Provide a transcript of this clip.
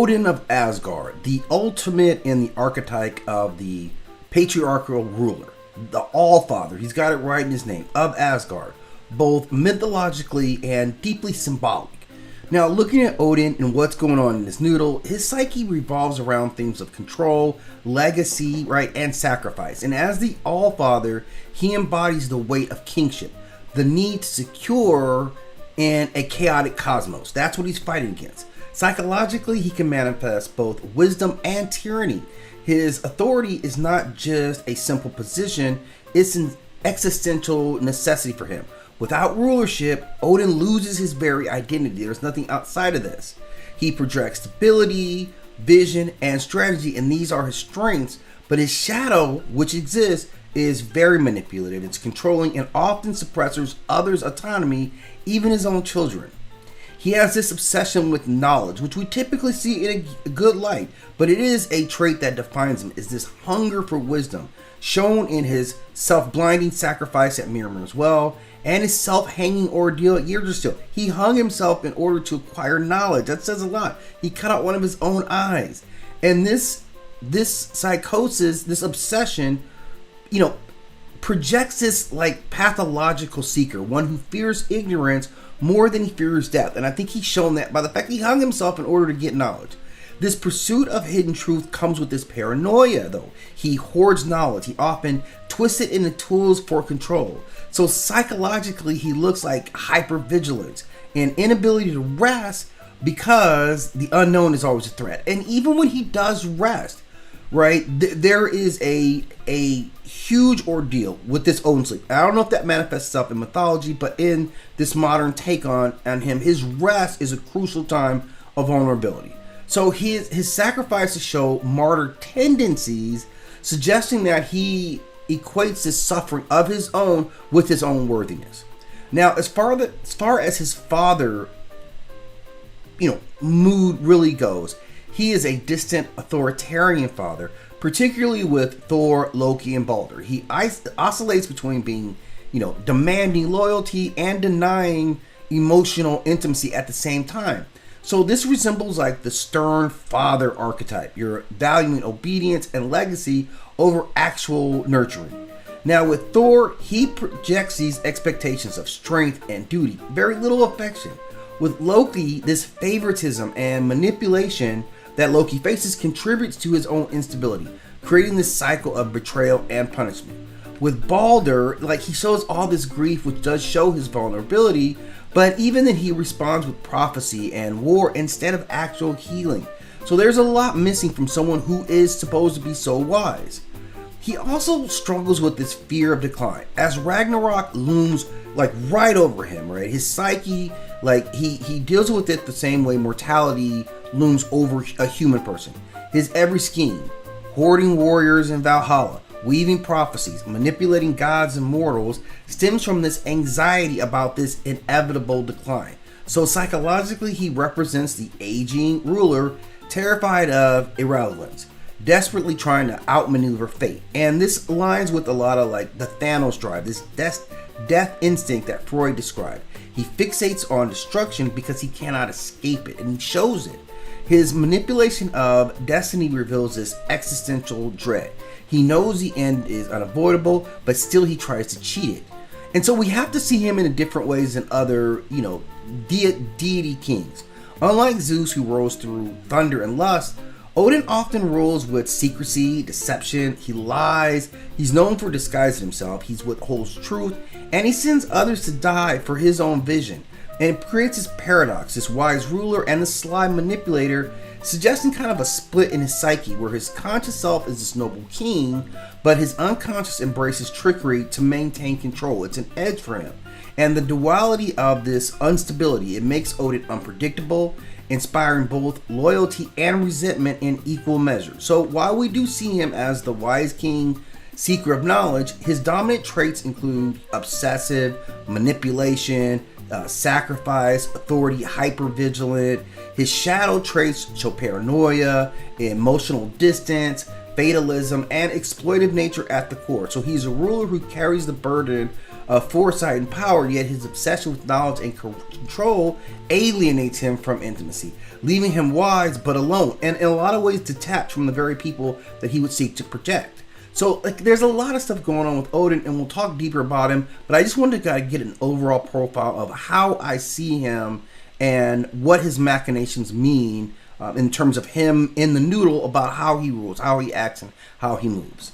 Odin of Asgard, the ultimate in the archetype of the patriarchal ruler, the All-Father, he's got it right in his name, of Asgard, both mythologically and deeply symbolic. Now, looking at Odin and what's going on in this noodle, his psyche revolves around themes of control, legacy, right, and sacrifice. And as the All-Father, he embodies the weight of kingship, the need to secure in a chaotic cosmos. That's what he's fighting against. Psychologically, he can manifest both wisdom and tyranny. His authority is not just a simple position, it's an existential necessity for him. Without rulership, Odin loses his very identity. There's nothing outside of this. He projects stability, vision, and strategy, and these are his strengths, but his shadow, which exists, is very manipulative. It's controlling and often suppresses others' autonomy, even his own children. He has this obsession with knowledge, which we typically see in a good light, but it is a trait that defines him, is this hunger for wisdom, shown in his self-blinding sacrifice at Mímir's well, and his self-hanging ordeal at Yggdrasil. He hung himself in order to acquire knowledge. That says a lot. He cut out one of his own eyes. And this psychosis, this obsession, projects this like pathological seeker, one who fears ignorance more than he fears death. And I think he's shown that by the fact he hung himself in order to get knowledge. This pursuit of hidden truth comes with this paranoia, though. He hoards knowledge. He often twists it into tools for control. So psychologically, he looks like hypervigilance and inability to rest because the unknown is always a threat. And even when he does rest, right, there is a huge ordeal with this Odin sleep. I don't know if that manifests itself in mythology, but in this modern take on him, his rest is a crucial time of vulnerability. So his sacrifices show martyr tendencies, suggesting that he equates this suffering of his own with his own worthiness. Now, as far as his father, mood really goes, he is a distant authoritarian father, particularly with Thor, Loki, and Balder. He oscillates between being, demanding loyalty and denying emotional intimacy at the same time. So this resembles like the stern father archetype. You're valuing obedience and legacy over actual nurturing. Now with Thor, he projects these expectations of strength and duty, very little affection. With Loki, this favoritism and manipulation that Loki faces contributes to his own instability, creating this cycle of betrayal and punishment. With Balder, he shows all this grief, which does show his vulnerability, but even then he responds with prophecy and war instead of actual healing. So there's a lot missing from someone who is supposed to be so wise. He also struggles with this fear of decline, as Ragnarok looms right over him, right? His psyche, he deals with it the same way mortality looms over a human person. His every scheme, hoarding warriors in Valhalla, weaving prophecies, manipulating gods and mortals, stems from this anxiety about this inevitable decline. So psychologically, he represents the aging ruler, terrified of irrelevance, desperately trying to outmaneuver fate. And this aligns with a lot of the Thanos drive, this death instinct that Freud described. He fixates on destruction because he cannot escape it, and he shows it. His manipulation of destiny reveals this existential dread. He knows the end is unavoidable, but still he tries to cheat it. And so we have to see him in different ways than other, deity kings. Unlike Zeus, who rose through thunder and lust, Odin often rules with secrecy, deception. He lies. He's known for disguising himself. He withholds truth, and he sends others to die for his own vision. And it creates this paradox, this wise ruler and the sly manipulator, suggesting kind of a split in his psyche, where his conscious self is this noble king, but his unconscious embraces trickery to maintain control. It's an edge for him. And the duality of this instability, it makes Odin unpredictable, inspiring both loyalty and resentment in equal measure. So while we do see him as the wise king, seeker of knowledge, his dominant traits include obsessive, manipulation, sacrifice, authority, hypervigilant. His shadow traits show paranoia, emotional distance, fatalism, and exploitive nature at the core. So he's a ruler who carries the burden of foresight and power, yet his obsession with knowledge and control alienates him from intimacy, leaving him wise but alone, and in a lot of ways detached from the very people that he would seek to protect. So, like, there's a lot of stuff going on with Odin, and we'll talk deeper about him, but I just wanted to get an overall profile of how I see him and what his machinations mean in terms of him in the noodle, about how he rules, how he acts, and how he moves.